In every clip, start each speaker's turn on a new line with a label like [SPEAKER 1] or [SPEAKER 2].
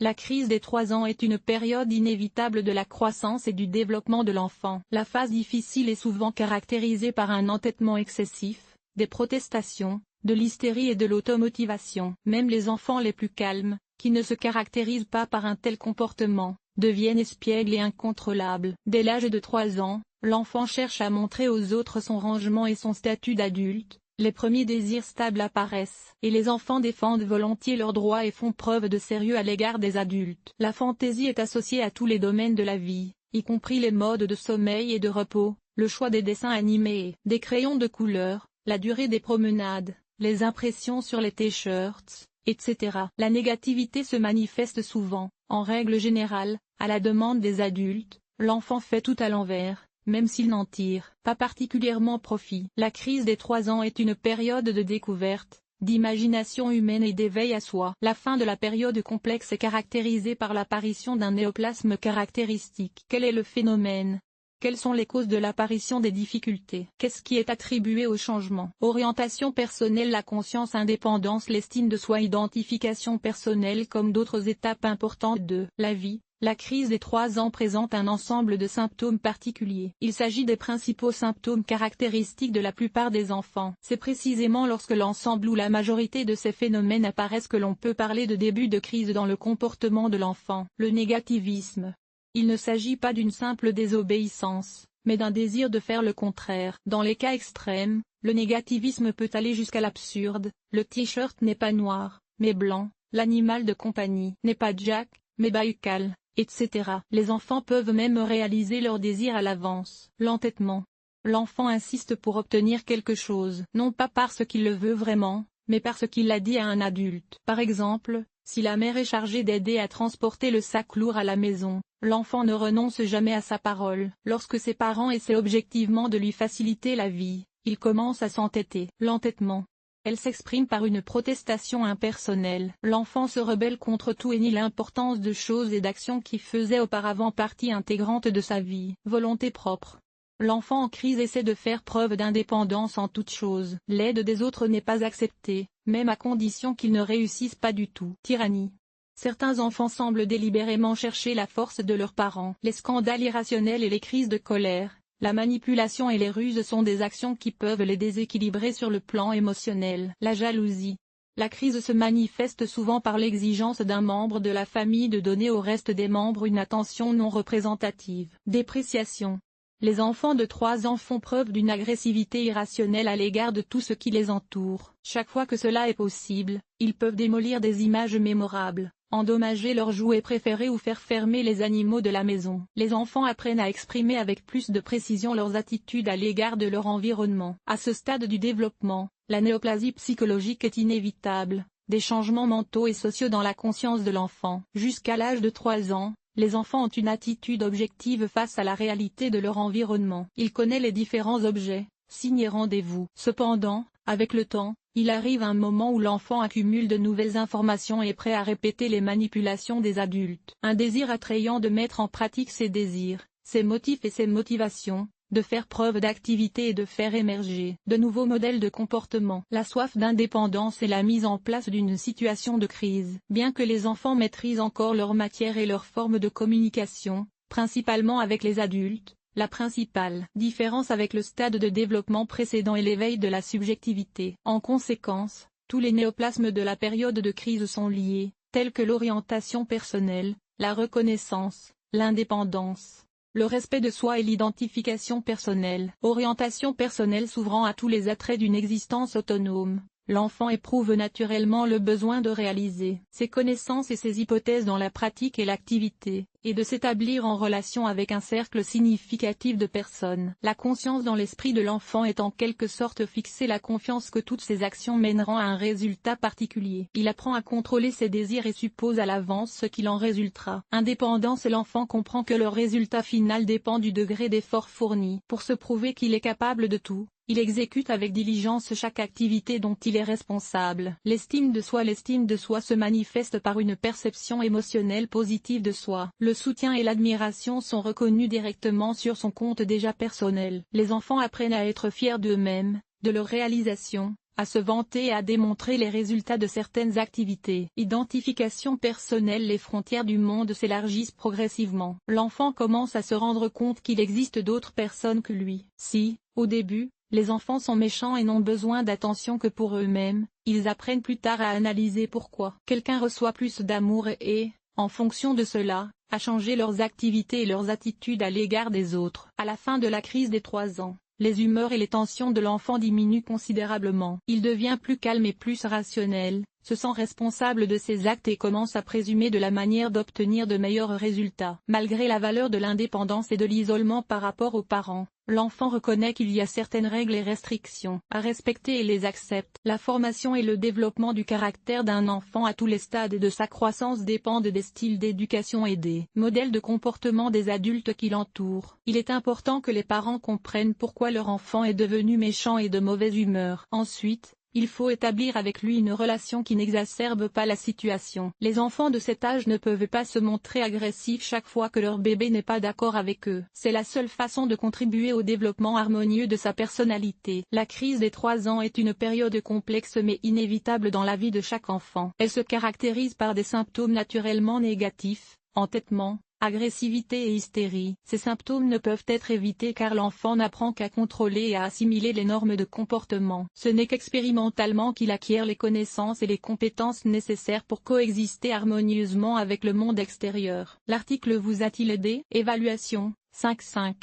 [SPEAKER 1] La crise des 3 ans est une période inévitable de la croissance et du développement de l'enfant. La phase difficile est souvent caractérisée par un entêtement excessif, des protestations, de l'hystérie et de l'automotivation. Même les enfants les plus calmes, qui ne se caractérisent pas par un tel comportement, deviennent espiègles et incontrôlables. Dès l'âge de 3 ans, l'enfant cherche à montrer aux autres son rangement et son statut d'adulte. Les premiers désirs stables apparaissent, et les enfants défendent volontiers leurs droits et font preuve de sérieux à l'égard des adultes. La fantaisie est associée à tous les domaines de la vie, y compris les modes de sommeil et de repos, le choix des dessins animés, des crayons de couleur, la durée des promenades, les impressions sur les t-shirts, etc. La négativité se manifeste souvent, en règle générale, à la demande des adultes. L'enfant fait tout à l'envers, même s'il n'en tire pas particulièrement profit. La crise des 3 ans est une période de découverte, d'imagination humaine et d'éveil à soi. La fin de la période complexe est caractérisée par l'apparition d'un néoplasme caractéristique. Quel est le phénomène? Quelles sont les causes de l'apparition des difficultés? Qu'est-ce qui est attribué au changement? Orientation personnelle, la conscience, indépendance, l'estime de soi, identification personnelle comme d'autres étapes importantes de la vie. La crise des 3 ans présente un ensemble de symptômes particuliers. Il s'agit des principaux symptômes caractéristiques de la plupart des enfants. C'est précisément lorsque l'ensemble ou la majorité de ces phénomènes apparaissent que l'on peut parler de début de crise dans le comportement de l'enfant. Le négativisme. Il ne s'agit pas d'une simple désobéissance, mais d'un désir de faire le contraire. Dans les cas extrêmes, le négativisme peut aller jusqu'à l'absurde. Le t-shirt n'est pas noir, mais blanc, l'animal de compagnie n'est pas Jack, mais Baïkal, etc. Les enfants peuvent même réaliser leurs désirs à l'avance. L'entêtement. L'enfant insiste pour obtenir quelque chose, non pas parce qu'il le veut vraiment, mais parce qu'il l'a dit à un adulte. Par exemple, si la mère est chargée d'aider à transporter le sac lourd à la maison, l'enfant ne renonce jamais à sa parole. Lorsque ses parents essaient objectivement de lui faciliter la vie, il commence à s'entêter. L'entêtement. Elle s'exprime par une protestation impersonnelle. L'enfant se rebelle contre tout et nie l'importance de choses et d'actions qui faisaient auparavant partie intégrante de sa vie. Volonté propre. L'enfant en crise essaie de faire preuve d'indépendance en toutes choses. L'aide des autres n'est pas acceptée, même à condition qu'ils ne réussissent pas du tout. Tyrannie. Certains enfants semblent délibérément chercher la force de leurs parents. Les scandales irrationnels et les crises de colère. La manipulation et les ruses sont des actions qui peuvent les déséquilibrer sur le plan émotionnel. La jalousie. La crise se manifeste souvent par l'exigence d'un membre de la famille de donner au reste des membres une attention non représentative. Dépréciation. Les enfants de 3 ans font preuve d'une agressivité irrationnelle à l'égard de tout ce qui les entoure. Chaque fois que cela est possible, ils peuvent démolir des images mémorables, endommager leurs jouets préférés ou faire fermer les animaux de la maison. Les enfants apprennent à exprimer avec plus de précision leurs attitudes à l'égard de leur environnement. À ce stade du développement, la néoplasie psychologique est inévitable, des changements mentaux et sociaux dans la conscience de l'enfant. Jusqu'à l'âge de 3 ans, les enfants ont une attitude objective face à la réalité de leur environnement. Ils connaissent les différents objets, signes et rendez-vous. Cependant, avec le temps, il arrive un moment où l'enfant accumule de nouvelles informations et est prêt à répéter les manipulations des adultes. Un désir attrayant de mettre en pratique ses désirs, ses motifs et ses motivations, de faire preuve d'activité et de faire émerger de nouveaux modèles de comportement. La soif d'indépendance et la mise en place d'une situation de crise. Bien que les enfants maîtrisent encore leur matière et leur forme de communication, principalement avec les adultes, la principale différence avec le stade de développement précédent est l'éveil de la subjectivité. En conséquence, tous les néoplasmes de la période de crise sont liés, tels que l'orientation personnelle, la reconnaissance, l'indépendance, le respect de soi et l'identification personnelle. Orientation personnelle s'ouvrant à tous les attraits d'une existence autonome, l'enfant éprouve naturellement le besoin de réaliser ses connaissances et ses hypothèses dans la pratique et l'activité, et de s'établir en relation avec un cercle significatif de personnes. La conscience dans l'esprit de l'enfant est en quelque sorte fixée, la confiance que toutes ses actions mèneront à un résultat particulier. Il apprend à contrôler ses désirs et suppose à l'avance ce qu'il en résultera. Indépendance, l'enfant comprend que le résultat final dépend du degré d'effort fourni. Pour se prouver qu'il est capable de tout, il exécute avec diligence chaque activité dont il est responsable. L'estime de soi se manifeste par une perception émotionnelle positive de soi. Le soutien et l'admiration sont reconnus directement sur son compte déjà personnel. Les enfants apprennent à être fiers d'eux-mêmes, de leur réalisation, à se vanter et à démontrer les résultats de certaines activités. Identification personnelle. Les frontières du monde s'élargissent progressivement. L'enfant commence à se rendre compte qu'il existe d'autres personnes que lui. Si, au début, les enfants sont méchants et n'ont besoin d'attention que pour eux-mêmes, ils apprennent plus tard à analyser pourquoi. Quelqu'un reçoit plus d'amour et, en fonction de cela, à changer leurs activités et leurs attitudes à l'égard des autres. À la fin de la crise des 3 ans, les humeurs et les tensions de l'enfant diminuent considérablement. Il devient plus calme et plus rationnel, se sent responsable de ses actes et commence à présumer de la manière d'obtenir de meilleurs résultats. Malgré la valeur de l'indépendance et de l'isolement par rapport aux parents, l'enfant reconnaît qu'il y a certaines règles et restrictions à respecter et les accepte. La formation et le développement du caractère d'un enfant à tous les stades de sa croissance dépendent des styles d'éducation et des modèles de comportement des adultes qui l'entourent. Il est important que les parents comprennent pourquoi leur enfant est devenu méchant et de mauvaise humeur. Ensuite, il faut établir avec lui une relation qui n'exacerbe pas la situation. Les enfants de cet âge ne peuvent pas se montrer agressifs chaque fois que leur bébé n'est pas d'accord avec eux. C'est la seule façon de contribuer au développement harmonieux de sa personnalité. La crise des 3 ans est une période complexe mais inévitable dans la vie de chaque enfant. Elle se caractérise par des symptômes naturellement négatifs, entêtement, agressivité et hystérie. Ces symptômes ne peuvent être évités car l'enfant n'apprend qu'à contrôler et à assimiler les normes de comportement. Ce n'est qu'expérimentalement qu'il acquiert les connaissances et les compétences nécessaires pour coexister harmonieusement avec le monde extérieur. L'article vous a-t-il aidé? Évaluation 5.5.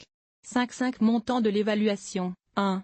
[SPEAKER 1] 5.5 Montant de l'évaluation 1.